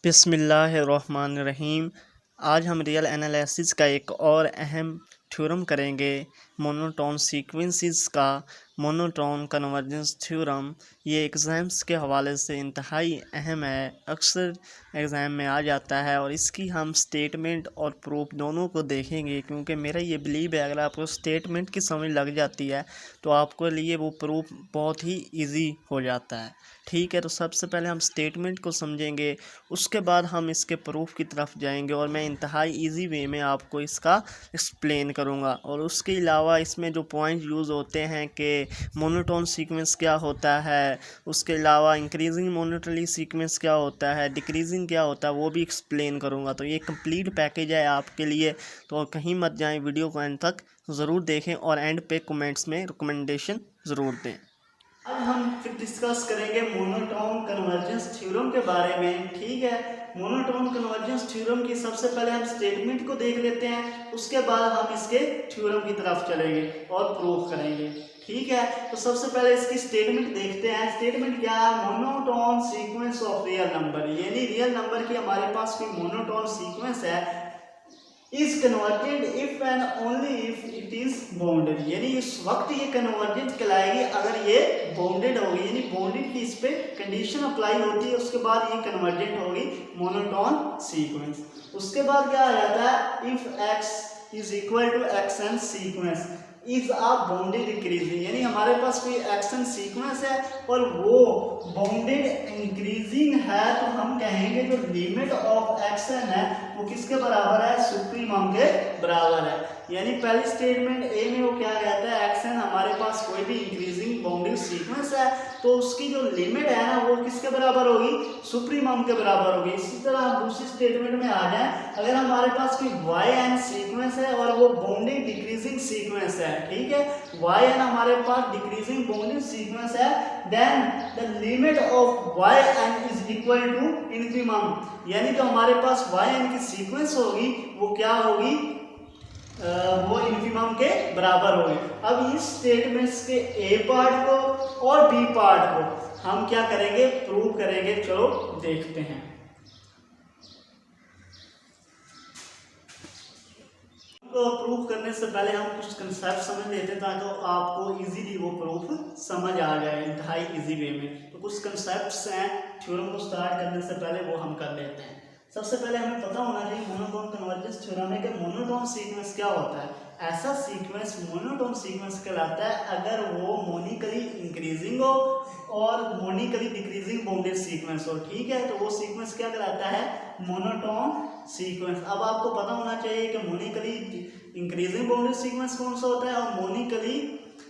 बिस्मिल्लाहिर्रहमानिर्रहीम। आज हम रियल एनालिसिस का एक और अहम थ्योरम करेंगे, मोनोटोन सीक्वेंसेस का मोनोटोन कन्वर्जेंस थ्योरम। ये एग्ज़ाम्स के हवाले से इंतहाई अहम है, अक्सर एग्ज़ाम में आ जाता है और इसकी हम स्टेटमेंट और प्रूफ दोनों को देखेंगे, क्योंकि मेरा ये बिलीव है अगर आपको स्टेटमेंट की समझ लग जाती है तो आपको लिए वो प्रूफ बहुत ही ईजी हो जाता है। ठीक है, तो सबसे पहले हम स्टेटमेंट को समझेंगे, उसके बाद हम इसके प्रूफ की तरफ जाएंगे और मैं इंतहाई इजी वे में आपको इसका एक्सप्लेन करूंगा। और उसके अलावा इसमें जो पॉइंट यूज़ होते हैं कि मोनोटोन सीक्वेंस क्या होता है, उसके अलावा इंक्रीजिंग मोनोटोनी सीक्वेंस क्या होता है, डिक्रीजिंग क्या होता है, वो भी एक्सप्लेन करूंगा। तो ये कंप्लीट पैकेज है आपके लिए, तो कहीं मत जाएं, वीडियो को एंड तक ज़रूर देखें और एंड पे कमेंट्स में रिकमेंडेशन ज़रूर दें। आज हम फिर डिस्कस करेंगे मोनोटोन कन्वर्जेंस थ्योरम के बारे में। ठीक है, मोनोटोन कन्वर्जेंस थ्योरम की सबसे पहले हम स्टेटमेंट को देख लेते हैं, उसके बाद हम इसके थ्योरम की तरफ चलेंगे और प्रूफ करेंगे। ठीक है, तो सबसे पहले इसकी स्टेटमेंट देखते हैं। स्टेटमेंट क्या है? Monotone sequence of real number, यानी रियल नंबर की हमारे पास कोई मोनोटोन सीक्वेंस है, is converted if and only if it is bounded, यानी उस वक्त ये कन्वर्जेंट कहलाएगी अगर ये बाउंडेड होगी, यानी बाउंडेड की इस पे कंडीशन अप्लाई होती है, उसके बाद ये कन्वर्जेंट होगी मोनोटोन सीक्वेंस। उसके बाद क्या आ जाता है? If x is equal to x n sequence is a bounded increasing, यानी हमारे पास कोई एक्शन सीक्वेंस है और वो बाउंडेड इंक्रीजिंग है, तो हम कहेंगे जो लिमिट ऑफ एक्शन है वो किसके बराबर है? सुप्रीमम के बराबर है। यानी पहली स्टेटमेंट ए में वो क्या कहता है? एक्शन हमारे पास कोई भी इंक्रीजिंग बाउंडेड सीक्वेंस है तो उसकी जो लिमिट है ना वो किसके बराबर होगी? सुप्रीमम के बराबर होगी। इसी तरह हम दूसरी स्टेटमेंट में आ जाए, अगर हमारे पास कोई वाई एन सीक्वेंस है और वो बाउंडेड डिक्रीजिंग सीक्वेंस है, ठीक है, वाई एन हमारे पास डिक्रीजिंग बाउंडेड सीक्वेंस है, then the limit of y n is equal to infimum, यानी जो हमारे पास वाई एन की सीक्वेंस होगी वो क्या होगी? वो इन्फिमम के बराबर होगी। अब इस स्टेटमेंट्स के ए पार्ट को और बी पार्ट को हम क्या करेंगे? प्रूव करेंगे। चलो देखते हैं। तो प्रूफ करने से पहले हम कुछ कंसेप्ट समझ लेते हैं ताकि आपको इजीली वो प्रूफ समझ आ जाए इंतहाई इजी वे में। तो कुछ कंसेप्ट्स हैं थ्योरम को स्टार्ट करने से पहले, वो हम कर लेते हैं। सबसे पहले हमें पता होना चाहिए मोनोटोन कन्वर्जेंस थ्योरम में कि मोनोटोन सीक्वेंस क्या होता है। ऐसा सीक्वेंस मोनोटोन सीक्वेंस कहलाता है अगर वो मोनिकली इंक्रीजिंग हो और मोनिकली डिक्रीजिंग बाउंडेड सीक्वेंस हो। ठीक है, तो वो सीक्वेंस क्या कहलाता है? Monotone sequence. अब आपको पता होना चाहिए कि मोनिकली इंक्रीजिंग बाउंडेड सीक्वेंस कौन सा होता है और मोनिकली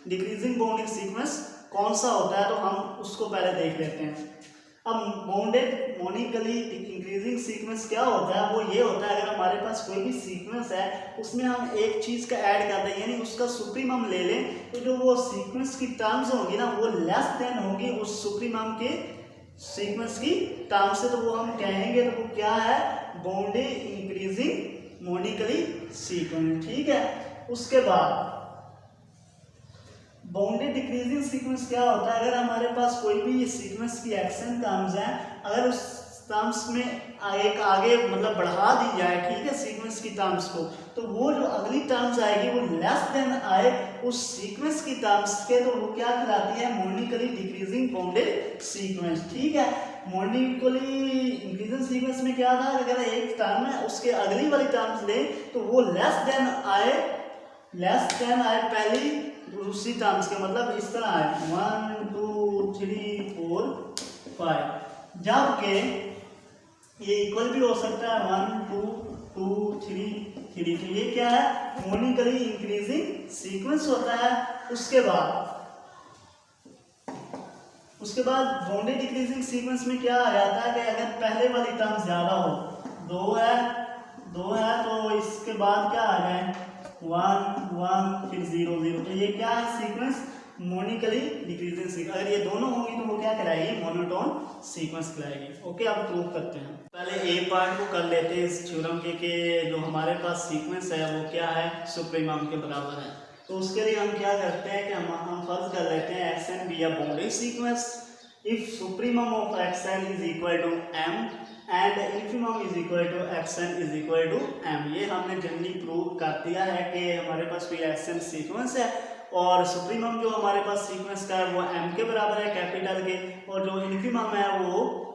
डिक्रीजिंग बाउंडेड सीक्वेंस कौन सा होता है, तो हम उसको पहले देख लेते हैं। अब बाउंडेड मोनिकली इंक्रीजिंग सीक्वेंस क्या होता है? वो ये होता है अगर हमारे पास कोई भी सीक्वेंस है उसमें हम एक चीज का ऐड कर दें, यानी उसका सुप्रीमम ले लें, तो जो वो सीक्वेंस की टर्म्स होगी ना वो लेस देन होगी उस सुप्रीमम के सीक्वेंस की टर्म से, तो वो हम कहेंगे तो वो क्या है? Bounded increasing monotonically sequence. ठीक है, उसके बाद बाउंडेड डिक्रीजिंग सीक्वेंस क्या होता है? अगर हमारे पास कोई भी सीक्वेंस की एक्शन टर्म्स हैं, अगर उस टर्म्स में एक आगे मतलब बढ़ा दी जाए, ठीक है, सीक्वेंस की टर्म्स को, तो वो जो अगली टर्म्स आएगी वो लेस देन आए उस सीक्वेंस की टर्म्स के, तो वो क्या कहलाती है? मोनिकली डिक्रीजिंग बाउंडेड सीक्वेंस। ठीक है, मोनिकली इंक्रीजिंग सीक्वेंस में क्या था? अगर एक टर्म है उसके अगली वाली टर्म्स ले तो वो लेस देन आए पहली दूसरी टर्म्स के, मतलब इस तरह आए 1 2 3 4 5, जबकि ये इक्वल भी हो सकता है 1 2 2 3 3, तो ये क्या है? मोनिकली इंक्रीजिंग सीक्वेंस होता है। उसके बाद बाउंडेड डिक्रीजिंग सीक्वेंस में क्या आ जाता है कि अगर पहले वाली टर्म ज्यादा हो, 2 है तो इसके बाद क्या आ जाए? 1 1 फिर 0 0, तो ये क्या है? Sequence monotonically decreasing sequence. अगर ये दोनों होंगी तो वो क्या कहलाएगी? मोनोटोन सीक्वेंस कहलाएगी। ओके, अब प्रूव करते हैं। पहले ए पार्ट को कर लेते हैं इस थ्योरम के कि जो हमारे पास सीक्वेंस है वो क्या है? सुप्रीमम के बराबर है। तो उसके लिए हम क्या करते हैं कि हम फर्ज कर लेते हैं x n be a bounded sequence if supremum of x n is equal to m and infimum is equal to x n is equal to m. ये हमने जनरली प्रूव कर दिया है कि हमारे पास कोई एक्सन सीक्वेंस है और सुप्रीमम जो हमारे पास सीक्वेंस का है वो एम के बराबर है कैपिटल के, और जो इन्फिमम है वो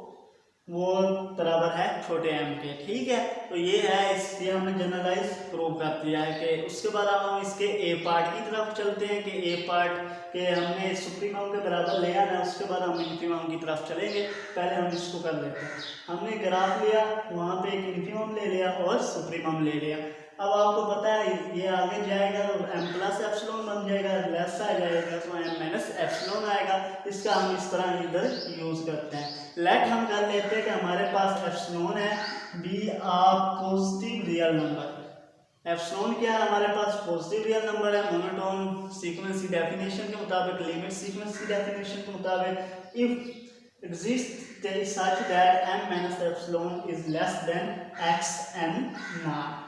बराबर है छोटे एम के। ठीक है, तो ये है, इसलिए हमने जनरलाइज प्रूव कर दिया है कि उसके बाद अब हम इसके ए पार्ट की तरफ चलते हैं कि ए पार्ट के हमने सुप्रीमम के बराबर ले आना है, उसके बाद हम इन्फिमम की तरफ चलेंगे। पहले हम इसको कर लेते हैं। हमने ग्राफ लिया, वहाँ पे एक इन्फिमम ले लिया और सुप्रीमम ले लिया। अब आपको पता है ये आगे जाएगा तो एम प्लस एप्सिलॉन बन जाएगा, लेस आ जाएगा तो एम माइनस एप्सिलॉन आएगा। इसका हम इस तरह इधर यूज करते हैं। लेट हम कर लेते हैं कि हमारे पास एप्सिलॉन है बी आ पॉजिटिव रियल नंबर। एप्सिलॉन क्या है हमारे पास? पॉजिटिव रियल नंबर है। मोनोटोन सीक्वेंस की डेफिनेशन के मुताबिक, लिमिट सीक्वेंस की डेफिनेशन के मुताबिक, if exist such that m minus epsilon is less than x n naught,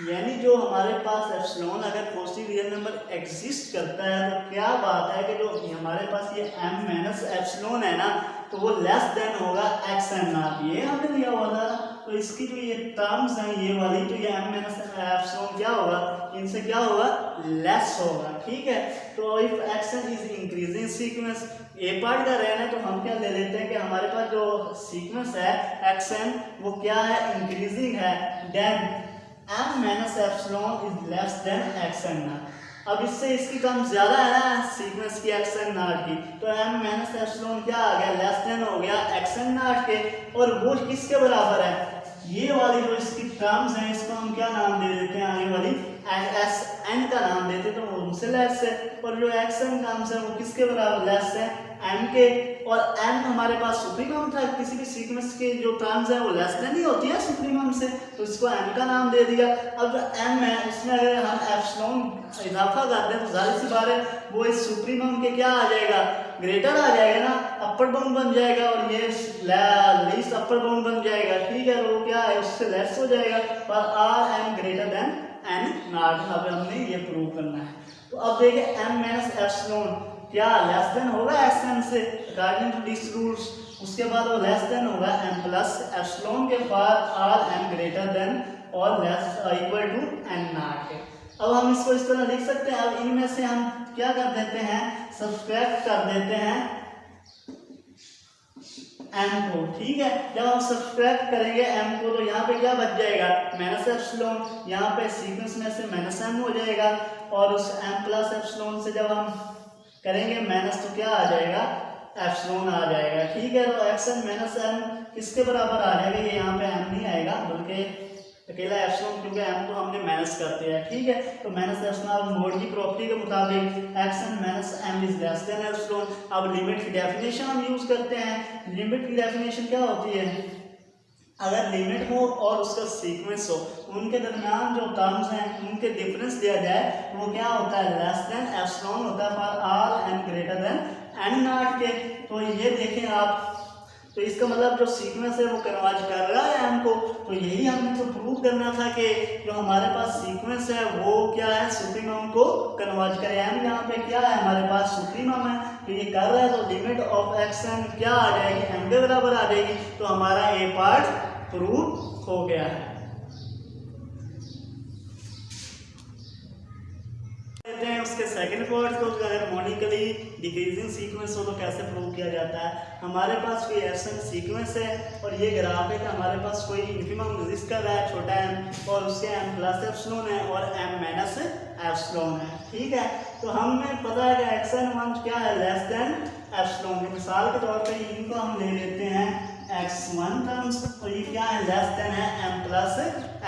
यानी जो हमारे पास एप्सिलॉन अगर पॉजिटिव रियल नंबर एग्जिस्ट करता है तो क्या बात है कि जो हमारे पास ये m माइनस एप्सिलॉन है ना, तो वो लेस देन होगा x n naught। ये हमने लिया हुआ था, तो इसकी जो ये टर्म्स हैं ये वाली, तो ये m माइनस एप्सिलॉन क्या होगा, इनसे क्या होगा, लेस होगा। ठीक है, तो if x n is increasing sequence, A part का रहना है तो हम क्या ले लेते हैं कि हमारे पास जो सीक्वेंस है x n वो क्या है, इंक्रीजिंग है, then m minus epsilon is less than x n naught। अब इससे इसकी टर्म ज्यादा है ना सीक्वेंस की x n naught की, तो m माइनस एप्सिलॉन क्या आ गया, लेस देन हो गया x n naught के, और वो किसके बराबर है, ये वाली जो इसकी टर्म्स हैं इसको हम क्या नाम दे देते हैं, आगे वाली एस एन का नाम देते हैं, तो उनसे लेस है। और जो एक्स एन टर्म्स है वो किसके बराबर, लेस है एम के, और एम हमारे पास सुप्रीमम था। किसी भी सीक्वेंस के जो टर्म्स है वो लेस देन ही होती है सुप्रीमम से, तो इसको एम का नाम दे दिया। अब जो एम है उसमें अगर हम एप्सिलॉन इजाफा कर दें तो जाहिर सी बात है वो इस सुप्रीमम के क्या आ जाएगा, ग्रेटर आ जाएगा ना, अपर बाउंड बन जाएगा, और ये लीस्ट अपर बाउंड बन जाएगा। ठीक है, तो वो क्या है, उससे लेस हो जाएगा, और all m greater than n naught. अब हमने ये प्रूव करना है। तो अब देखिए एम माइनस एप्सिलॉन क्या लेस देन होगा एस एन से अकॉर्डिंग टू दिस रूल्स, उसके बाद वो लेस देन होगा एम प्लस एप्सिलॉन के बाद आर एम ग्रेटर देन और less equal to n naught के। अब हम इसको इस तरह लिख सकते हैं। अब इनमें से हम क्या कर देते हैं, सब्सट्रैक्ट कर देते हैं m को। ठीक है, जब हम सब्सट्रैक्ट करेंगे m को तो यहाँ पे क्या बच जाएगा, माइनस एप्सिलॉन, यहाँ पे सीक्वेंस में से माइनस m हो जाएगा, और उस m प्लस एप्सिलॉन से जब हम करेंगे माइनस तो क्या आ जाएगा, एप्सिलॉन आ जाएगा। ठीक है, तो एक्स एन माइनस m किसके बराबर आ जाएगा, ये यहाँ पे m नहीं आएगा बल्कि अकेला एप्सिलॉन, क्योंकि m को हमने माइनस कर दिया है। ठीक है, तो माइनस एप्सिलॉन मोड की प्रॉपर्टी के मुताबिक x n minus m is less than epsilon. अब लिमिट की डेफिनेशन हम यूज करते हैं। लिमिट की डेफिनेशन क्या होती है, अगर लिमिट हो और उसका सीक्वेंस हो, उनके दरमियान जो टर्म्स हैं उनके डिफरेंस दिया जाए, वो क्या होता है, लेस देन एप्सिलॉन होता है for all n greater than n naught के। तो ये देखें आप, तो इसका मतलब जो सीक्वेंस है वो कन्वर्ज कर रहा है एम को। तो यही हमने तो प्रूव करना था कि जो हमारे पास सीक्वेंस है वो क्या है, सुप्रीमम को कन्वर्ज करे। एम यहाँ पे क्या है, हमारे पास सुप्रीमम है, तो ये कर रहा है, तो लिमिट ऑफ एक्स एन क्या आ जाएगी, एम के बराबर आ जाएगी। तो हमारा ए पार्ट प्रूव हो गया है। उसके सेकंड पार्ट को, अगर मोनिकली डिक्रीजिंग सीक्वेंस हो तो कैसे प्रूव किया जाता है। हमारे पास कोई एप्सिलॉन सीक्वेंस है और ये ग्राफ है कि हमारे पास कोई इन्फिमम एग्जिस्ट कर रहा है छोटा m, और उसके m प्लस एप्सिलॉन है और m माइनस एप्सिलॉन है। ठीक है, तो हमें पता है कि x1 क्या है, लेस देन एप्सिलॉन। मिसाल के तौर पे इनको हम ले लेते हैं x1 टर्म्स, तो ये क्या है, लेस देन है m प्लस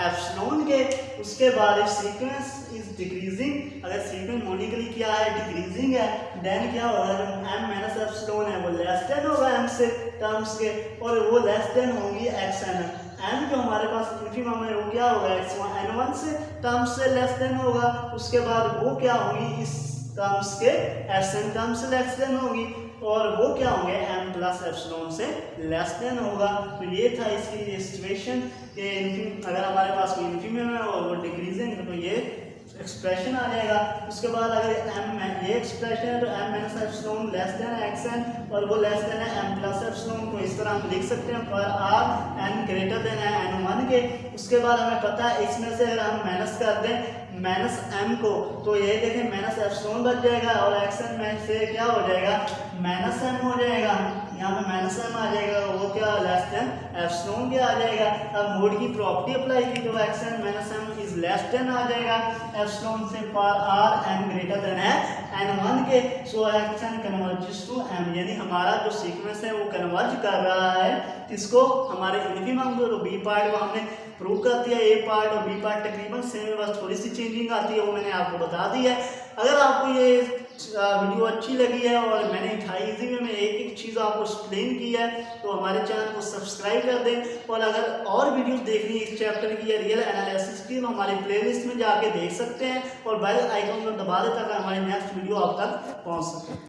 एप्सिलॉन के। उसके बाद इफ सीक्वेंस इज डिक्रीजिंग, अगर सीक्वेंस मोनिकली क्या है, डिक्रीजिंग है, देन क्या होगा, जो m माइनस एप्सिलॉन है वो लेस देन होगा m से टर्म्स के, और वो लेस देन होंगी xn। n जो हमारे पास इन्फिमम है वो क्या होगा, n1 से टर्म्स से लेस देन होगा। उसके बाद वो क्या होगी, इस टर्म्स के xn टर्म्स से लेस देन होगी, और वो क्या होंगे, m प्लस एप्सिलॉन से लेस देन होगा। तो ये था इसकी सिचुएशन कि अगर हमारे पास कोई इन्फिमम है और वो डिक्रीजिंग, तो ये एक्सप्रेशन आ जाएगा। उसके बाद अगर एम ये एक्सप्रेशन है तो m minus epsilon less than है एक्स एन और वो लेस देन है एम प्लस एप्सिलॉन, तो इस तरह हम लिख सकते हैं for all n greater than है एन वन के। उसके बाद हमें पता है इसमें से अगर हम माइनस कर दें माइनस एम को तो ये देखें माइनस एप्सिलॉन बच जाएगा और एक्स एन में से क्या हो जाएगा माइनस एम हो जाएगा, यहाँ पे माइनस एम आ जाएगा, वो क्या लेस देन एप्सिलॉन क्या आ जाएगा। अब मोड की प्रॉपर्टी अप्लाई की तो x n minus m is less than आ जाएगा एप्सिलॉन से for all n greater than है एन वन के। So x n converges to m, यानी हमारा जो सीक्वेंस है वो कन्वर्ज कर रहा है इसको हमारे इन्फिनिमम को। तो बी पार्ट को हमने प्रूव कर दिया, ए पार्ट और बी पार्ट तकरीबन सेम है, बस थोड़ी सी चेंजिंग आती है वो मैंने आपको बता दी है। अगर आपको ये वीडियो अच्छी लगी है और मैंने इजी वे में एक एक चीज़ आपको एक्सप्लेन की है तो हमारे चैनल को सब्सक्राइब कर दें। और अगर और वीडियोस देखनी है इस चैप्टर की या रियल एनालिसिस की तो हमारी प्लेलिस्ट में जाके देख सकते हैं और बेल आइकन को दबा दें ताकि हमारी नेक्स्ट वीडियो आप तक पहुंच सके।